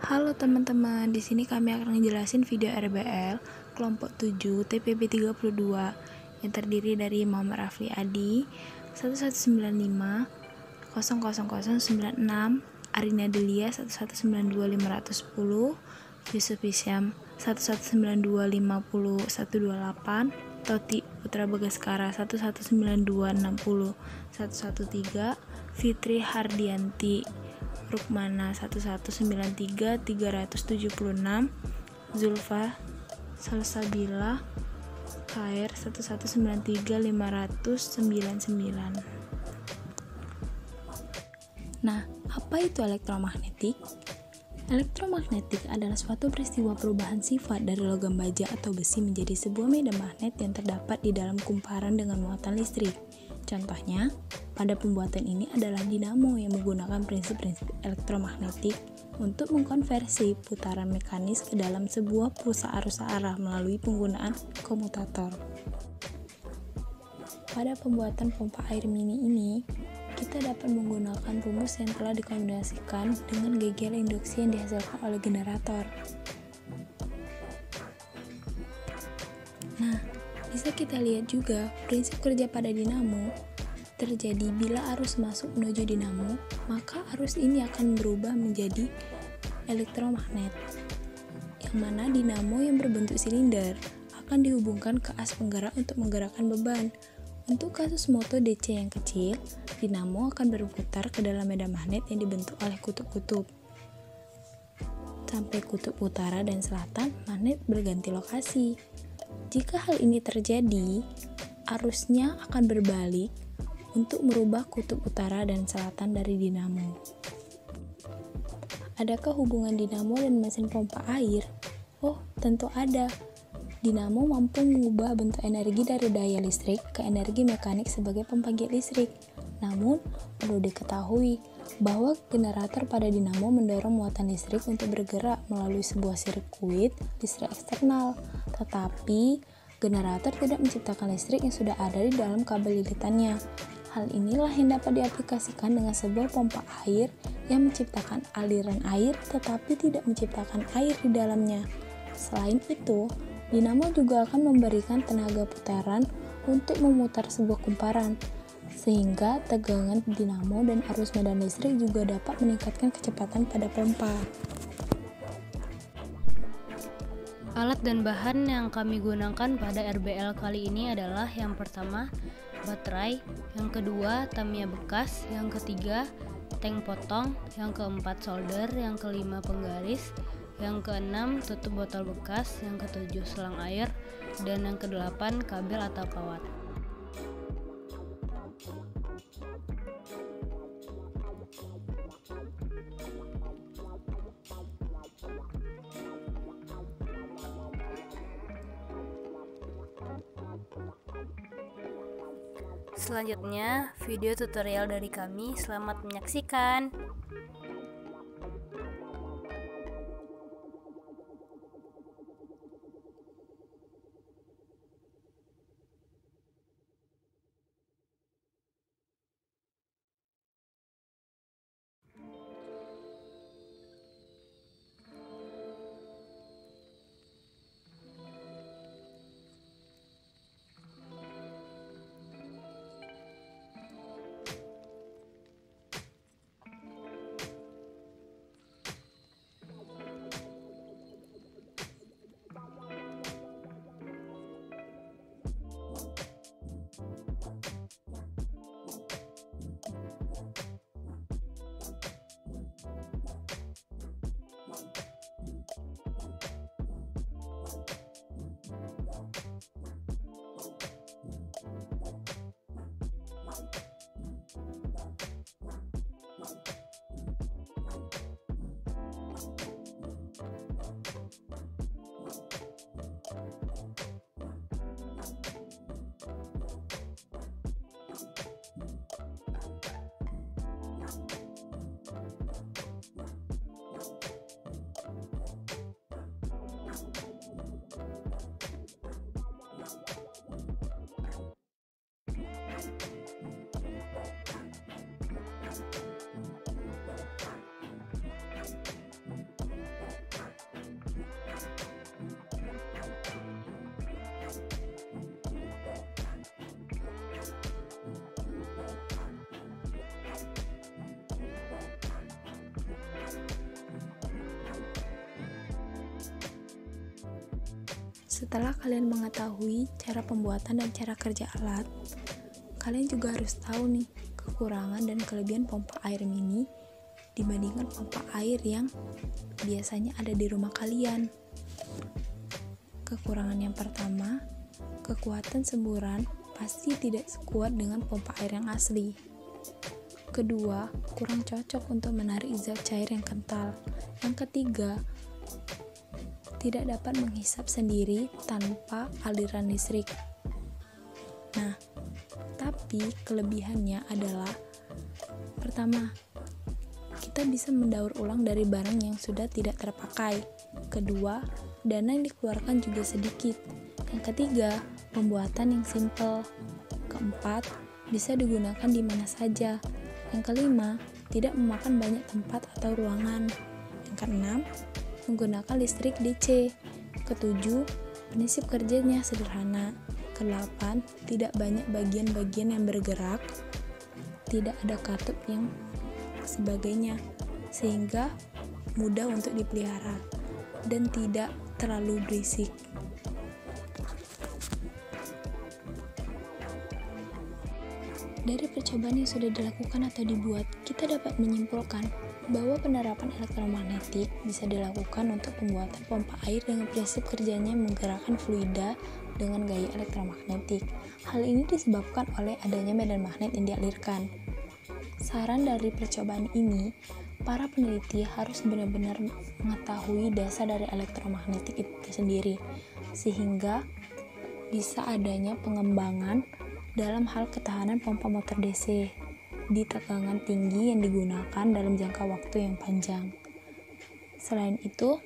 Halo teman-teman, di sini kami akan ngejelasin video RBL kelompok 7 TPB 32 yang terdiri dari Muhammad Rafli Adi 1195 000096, Arina Delia 1192510, Yusuf Hisyam 119250128, Toti Putra Bagaskara 119260113, Fitri Hardianti Rukmana 1193376, Zulfa Salsabila Khair 1193599. Nah, apa itu elektromagnetik? Elektromagnetik adalah suatu peristiwa perubahan sifat dari logam baja atau besi menjadi sebuah medan magnet yang terdapat di dalam kumparan dengan muatan listrik. Contohnya, pada pembuatan ini adalah dinamo yang menggunakan prinsip-prinsip elektromagnetik untuk mengkonversi putaran mekanis ke dalam sebuah pulsa arus searah melalui penggunaan komutator. Pada pembuatan pompa air mini ini, kita dapat menggunakan rumus yang telah dikombinasikan dengan gegel induksi yang dihasilkan oleh generator. Nah, bisa kita lihat juga prinsip kerja pada dinamo terjadi bila arus masuk menuju dinamo, maka arus ini akan berubah menjadi elektromagnet, yang mana dinamo yang berbentuk silinder akan dihubungkan ke as penggerak untuk menggerakkan beban. Untuk kasus motor DC yang kecil, dinamo akan berputar ke dalam medan magnet yang dibentuk oleh kutub-kutub. Sampai kutub utara dan selatan, magnet berganti lokasi. Jika hal ini terjadi, arusnya akan berbalik untuk merubah kutub utara dan selatan dari dinamo. Adakah hubungan dinamo dan mesin pompa air? Oh, tentu ada. Dinamo mampu mengubah bentuk energi dari daya listrik ke energi mekanik sebagai pembangkit listrik. Namun, perlu diketahui bahwa generator pada dinamo mendorong muatan listrik untuk bergerak melalui sebuah sirkuit listrik eksternal. Tetapi, generator tidak menciptakan listrik yang sudah ada di dalam kabel lilitannya. Hal inilah yang dapat diaplikasikan dengan sebuah pompa air yang menciptakan aliran air tetapi tidak menciptakan air di dalamnya. Selain itu, dinamo juga akan memberikan tenaga putaran untuk memutar sebuah kumparan, sehingga tegangan dinamo dan arus medan listrik juga dapat meningkatkan kecepatan pada pompa. Alat dan bahan yang kami gunakan pada RBL kali ini adalah yang pertama, baterai, yang kedua, Tamiya bekas, yang ketiga, tank potong, yang keempat, solder, yang kelima, penggaris, yang keenam, tutup botol bekas, yang ketujuh, selang air, dan yang kedelapan, kabel atau kawat. Selanjutnya, video tutorial dari kami. Selamat menyaksikan. Setelah kalian mengetahui cara pembuatan dan cara kerja alat, kalian juga harus tahu nih kekurangan dan kelebihan pompa air mini dibandingkan pompa air yang biasanya ada di rumah kalian. Kekurangan yang pertama, kekuatan semburan pasti tidak sekuat dengan pompa air yang asli. Kedua, kurang cocok untuk menarik zat cair yang kental. Yang ketiga, tidak dapat menghisap sendiri tanpa aliran listrik. Nah, tapi kelebihannya adalah pertama, kita bisa mendaur ulang dari barang yang sudah tidak terpakai. Kedua, dana yang dikeluarkan juga sedikit. Yang ketiga, pembuatan yang simple. Keempat, bisa digunakan di mana saja. Yang kelima, tidak memakan banyak tempat atau ruangan. Yang keenam, menggunakan listrik DC. Ketujuh, prinsip kerjanya sederhana. Kedelapan, tidak banyak bagian-bagian yang bergerak, tidak ada katup yang sebagainya, sehingga mudah untuk dipelihara dan tidak terlalu berisik. Dari percobaan yang sudah dilakukan atau dibuat, kita dapat menyimpulkan bahwa penerapan elektromagnetik bisa dilakukan untuk pembuatan pompa air dengan prinsip kerjanya menggerakkan fluida dengan gaya elektromagnetik. Hal ini disebabkan oleh adanya medan magnet yang dialirkan. Saran dari percobaan ini, para peneliti harus benar-benar mengetahui dasar dari elektromagnetik itu sendiri, sehingga bisa adanya pengembangan dalam hal ketahanan pompa motor DC di tegangan tinggi yang digunakan dalam jangka waktu yang panjang. Selain itu,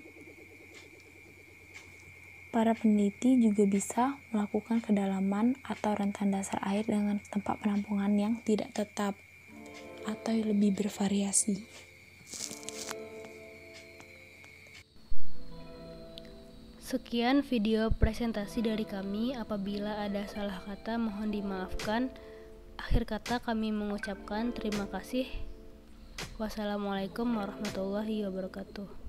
para peneliti juga bisa melakukan kedalaman atau rentan dasar air dengan tempat penampungan yang tidak tetap atau lebih bervariasi. Sekian video presentasi dari kami. Apabila ada salah kata mohon dimaafkan. Akhir kata kami mengucapkan terima kasih. Wassalamualaikum warahmatullahi wabarakatuh.